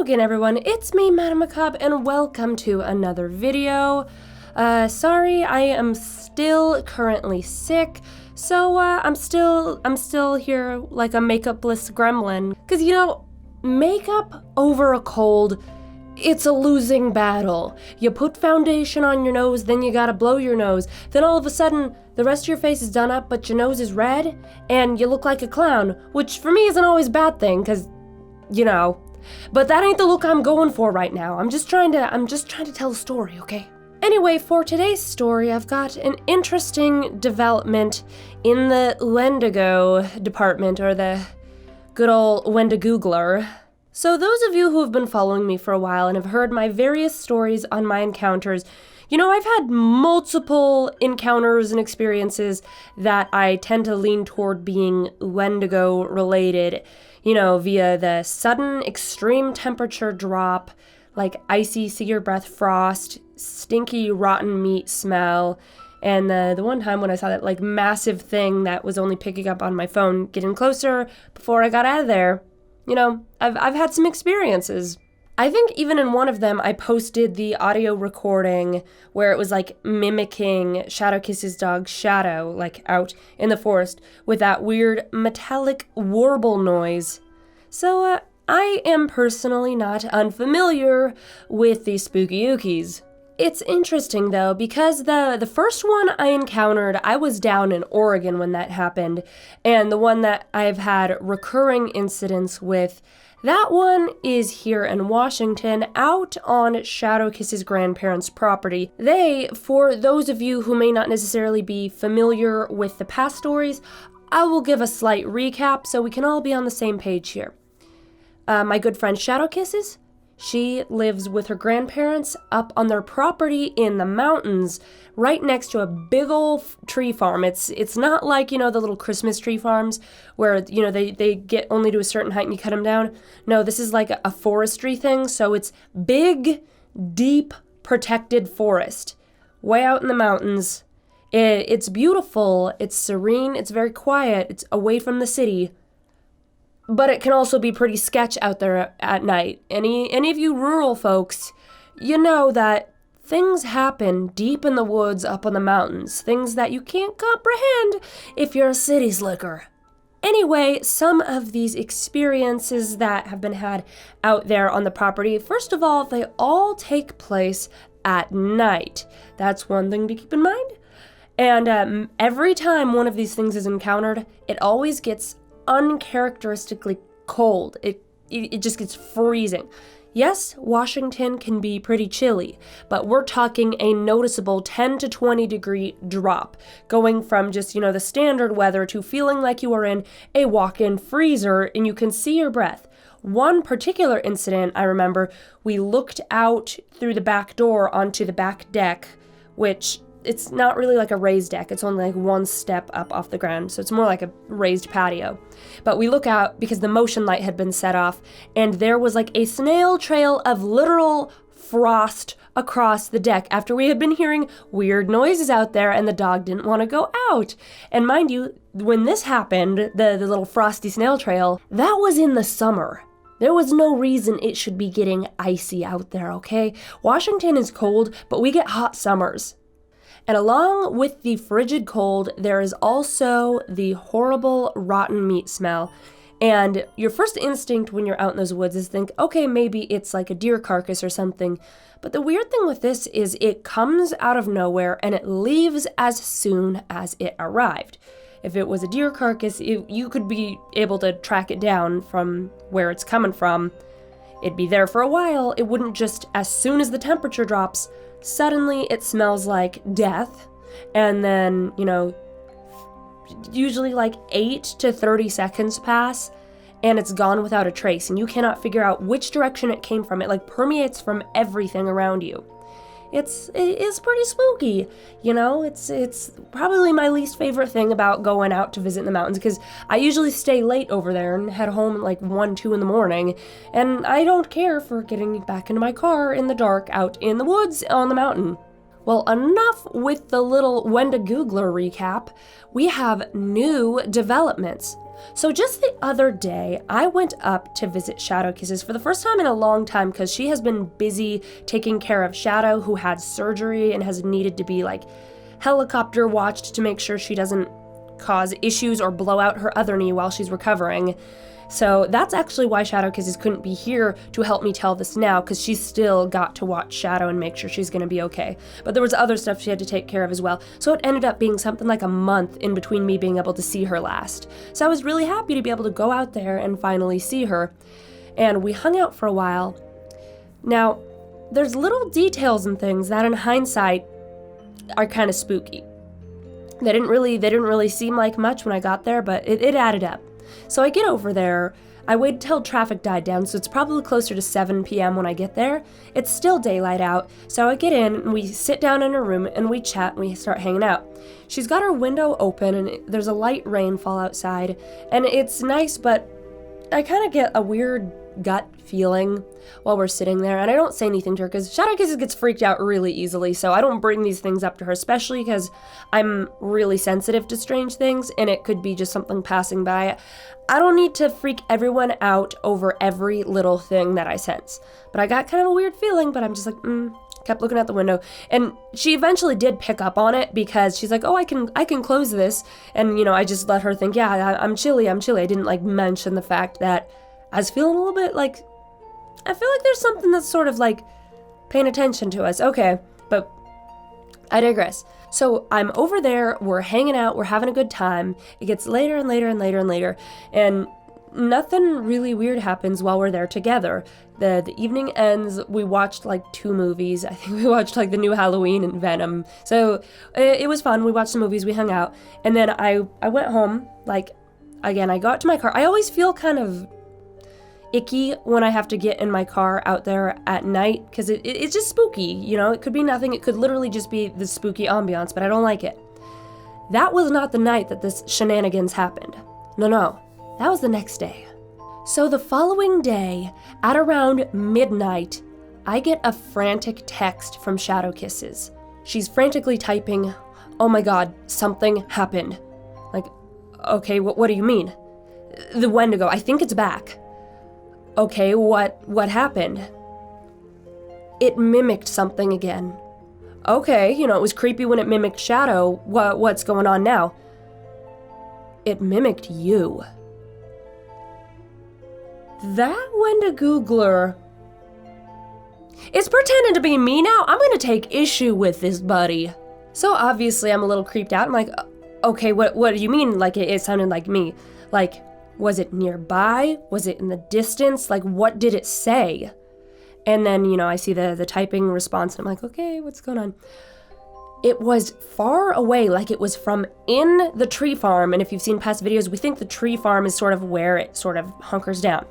again, everyone, it's me, MadameMacabre, and welcome to another video. Sorry, I am still currently sick, so I'm still here like a makeup-less gremlin. Cause you know, makeup over a cold, it's a losing battle. You put foundation on your nose, then you gotta blow your nose. Then all of a sudden, the rest of your face is done up, but your nose is red, and you look like a clown, which for me isn't always a bad thing, cause, you know. But that ain't the look I'm going for right now. I'm just trying to tell a story, okay? Anyway, for today's story, I've got an interesting development in the Wendigo department, or the good old Wendigoogler. So those of you who have been following me for a while and have heard my various stories on my encounters, you know, I've had multiple encounters and experiences that I tend to lean toward being Wendigo related, you know, via the sudden extreme temperature drop, like icy see your breath frost, stinky rotten meat smell, and the one time when I saw that like massive thing that was only picking up on my phone getting closer before I got out of there. You know, I've had some experiences. I think even in one of them, I posted the audio recording where it was like mimicking Shadow Kiss's dog Shadow, like out in the forest with that weird metallic warble noise. So I am personally not unfamiliar with these spooky ookies. It's interesting though, because the first one I encountered, I was down in Oregon when that happened, and the one that I've had recurring incidents with, that one is here in Washington, out on Shadow Kiss's grandparents' property. They, for those of you who may not necessarily be familiar with the past stories, I will give a slight recap so we can all be on the same page here. My good friend Shadow Kisses, she lives with her grandparents up on their property in the mountains, right next to a big old tree farm. It's not like, you know, the little Christmas tree farms where, you know, they get only to a certain height and you cut them down. No, this is like a forestry thing, so it's big, deep, protected forest, way out in the mountains. It's beautiful, it's serene, it's very quiet, it's away from the city. But it can also be pretty sketch out there at night. Any of you rural folks, you know that things happen deep in the woods up on the mountains. Things that you can't comprehend if you're a city slicker. Anyway, some of these experiences that have been had out there on the property, first of all, they all take place at night. That's one thing to keep in mind. And every time one of these things is encountered, it always gets uncharacteristically cold. It just gets freezing. Yes, Washington can be pretty chilly, but we're talking a noticeable 10 to 20 degree drop, going from just, you know, the standard weather to feeling like you are in a walk-in freezer and you can see your breath. One particular incident I remember, we looked out through the back door onto the back deck, which it's not really like a raised deck. It's only like one step up off the ground, so it's more like a raised patio. But we look out because the motion light had been set off, and there was like a snail trail of literal frost across the deck after we had been hearing weird noises out there and the dog didn't want to go out. And mind you, when this happened, the little frosty snail trail, that was in the summer. There was no reason it should be getting icy out there, okay? Washington is cold, but we get hot summers. And along with the frigid cold, there is also the horrible rotten meat smell. And your first instinct when you're out in those woods is think, okay, maybe it's like a deer carcass or something. But the weird thing with this is it comes out of nowhere and it leaves as soon as it arrived. If it was a deer carcass, you could be able to track it down from where it's coming from. It'd be there for a while. It wouldn't just, as soon as the temperature drops, suddenly it smells like death, and then, you know, usually like 8 to 30 seconds pass, and it's gone without a trace, and you cannot figure out which direction it came from. It like permeates from everything around you. It is pretty spooky, you know. It's probably my least favorite thing about going out to visit in the mountains, because I usually stay late over there and head home at like 1, 2 in the morning, and I don't care for getting back into my car in the dark out in the woods on the mountain. Well, enough with the little Wendigoogler recap. We have new developments. So just the other day, I went up to visit Shadow Kisses for the first time in a long time because she has been busy taking care of Shadow, who had surgery and has needed to be like helicopter watched to make sure she doesn't cause issues or blow out her other knee while she's recovering. So that's actually why Shadow Kisses couldn't be here to help me tell this now, because she's still got to watch Shadow and make sure she's going to be okay. But there was other stuff she had to take care of as well. So it ended up being something like a month in between me being able to see her last. So I was really happy to be able to go out there and finally see her. And we hung out for a while. Now, there's little details and things that in hindsight are kind of spooky. They didn't really seem like much when I got there, but it added up. So I get over there, I wait till traffic died down, so it's probably closer to 7 p.m. when I get there. It's still daylight out, so I get in and we sit down in her room and we chat and we start hanging out. She's got her window open and there's a light rainfall outside, and it's nice, but I kind of get a weird gut feeling while we're sitting there, and I don't say anything to her because Shadow Kisses gets freaked out really easily, so I don't bring these things up to her, especially because I'm really sensitive to strange things and it could be just something passing by. I don't need to freak everyone out over every little thing that I sense, but I got kind of a weird feeling, but I'm just like, kept looking out the window, and she eventually did pick up on it because she's like, oh, I can close this, and I just let her think, yeah, I'm chilly. I didn't like mention the fact that I was feeling a little bit like, I feel like there's something that's sort of like paying attention to us. Okay, but I digress. So I'm over there, we're hanging out, we're having a good time. It gets later and later and later and later, and nothing really weird happens while we're there together. The evening ends, we watched like 2 movies. I think we watched like the new Halloween and Venom. So it was fun, we watched the movies, we hung out, and then I went home, like, again, I got to my car. I always feel kind of icky when I have to get in my car out there at night because it's just spooky, it could be nothing, it could literally just be the spooky ambiance, but I don't like it. That was not the night that this shenanigans happened. No, that was the next day. So the following day, at around midnight, I get a frantic text from Shadow Kisses. She's frantically typing, oh my god, something happened. Like, okay, what do you mean? The Wendigo, I think it's back. Okay, what happened? It mimicked something again. Okay, it was creepy when it mimicked Shadow. What's going on now? It mimicked you. That Wendigoogler is pretending to be me now? I'm gonna take issue with this, buddy. So obviously I'm a little creeped out. I'm like, okay, what do you mean? Like, it sounded like me. Like, was it nearby? Was it in the distance? Like, what did it say? And then, I see the typing response, and I'm like, okay, what's going on? It was far away, like it was from in the tree farm, and if you've seen past videos, we think the tree farm is sort of where it sort of hunkers down.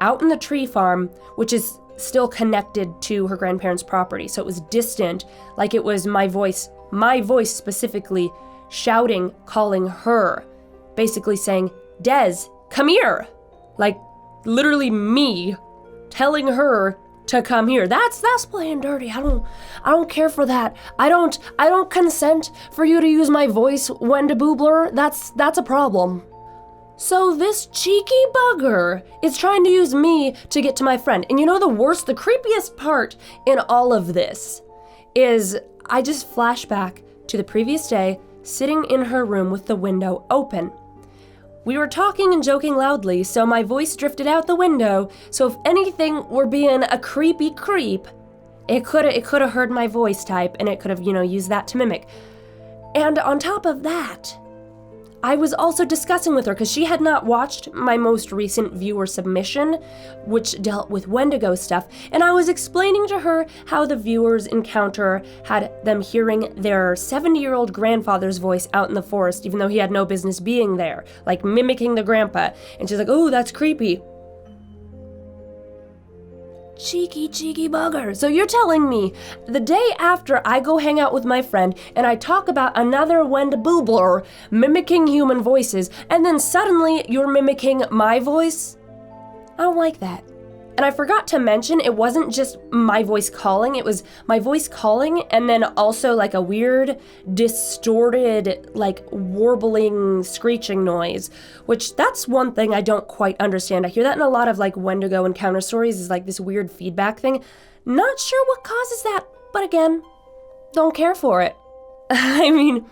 Out in the tree farm, which is still connected to her grandparents' property, so it was distant, like it was my voice specifically, shouting, calling her, basically saying, Des, come here! Like, literally me telling her to come here. That's playing dirty. I don't care for that. I don't consent for you to use my voice, Wendigoogler. That's a problem. So this cheeky bugger is trying to use me to get to my friend. And the creepiest part in all of this is I just flash back to the previous day, sitting in her room with the window open. We were talking and joking loudly, so my voice drifted out the window, so if anything were being a creepy creep, it could have heard my voice type, and it could have, used that to mimic. And on top of that, I was also discussing with her, because she had not watched my most recent viewer submission, which dealt with Wendigo stuff, and I was explaining to her how the viewer's encounter had them hearing their 70-year-old grandfather's voice out in the forest, even though he had no business being there, like mimicking the grandpa, and she's like, oh, that's creepy. Cheeky bugger. So you're telling me the day after I go hang out with my friend and I talk about another Wendigoogler mimicking human voices, and then suddenly you're mimicking my voice? I don't like that. And I forgot to mention, it wasn't just my voice calling, it was my voice calling and then also like a weird, distorted, like warbling, screeching noise, which that's one thing I don't quite understand. I hear that in a lot of like Wendigo encounter stories, is like this weird feedback thing. Not sure what causes that, but again, don't care for it. I mean,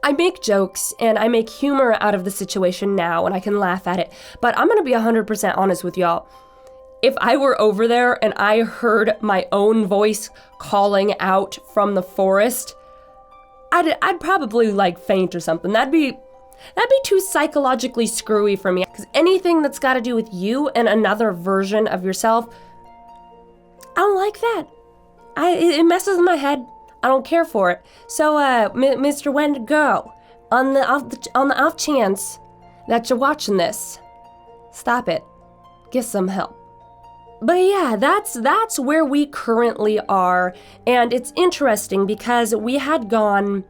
I make jokes and I make humor out of the situation now and I can laugh at it, but I'm gonna be 100% honest with y'all. If I were over there and I heard my own voice calling out from the forest, I'd probably like faint or something. That'd be too psychologically screwy for me. Because anything that's got to do with you and another version of yourself, I don't like that. It messes with my head. I don't care for it. So, Mr. Wendigo, on the off chance that you're watching this, stop it. Get some help. But yeah, that's where we currently are, and it's interesting because we had gone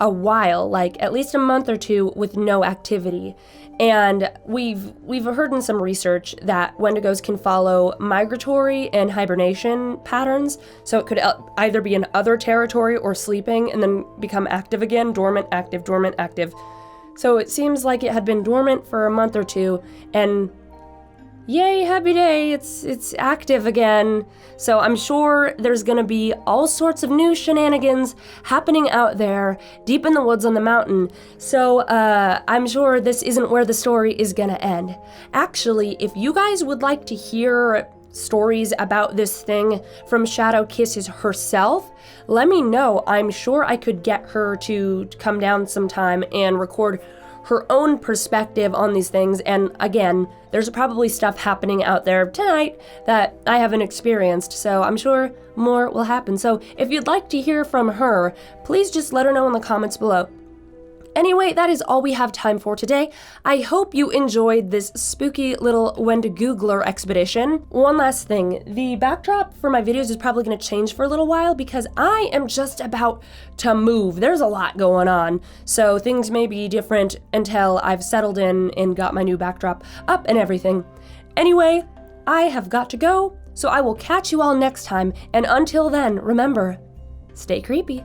a while, like at least a month or two, with no activity, and we've heard in some research that Wendigos can follow migratory and hibernation patterns, so it could either be in other territory or sleeping and then become active again, dormant, active, dormant, active. So it seems like it had been dormant for a month or two, and yay, happy day, it's active again. So I'm sure there's gonna be all sorts of new shenanigans happening out there, deep in the woods on the mountain. So I'm sure this isn't where the story is gonna end. Actually, if you guys would like to hear stories about this thing from Shadow Kisses herself, let me know. I'm sure I could get her to come down sometime and record her own perspective on these things, and again, there's probably stuff happening out there tonight that I haven't experienced, so I'm sure more will happen. So if you'd like to hear from her, please just let her know in the comments below. Anyway, that is all we have time for today. I hope you enjoyed this spooky little Wendigoogler expedition. One last thing, the backdrop for my videos is probably going to change for a little while because I am just about to move. There's a lot going on, so things may be different until I've settled in and got my new backdrop up and everything. Anyway, I have got to go, so I will catch you all next time, and until then, remember, stay creepy.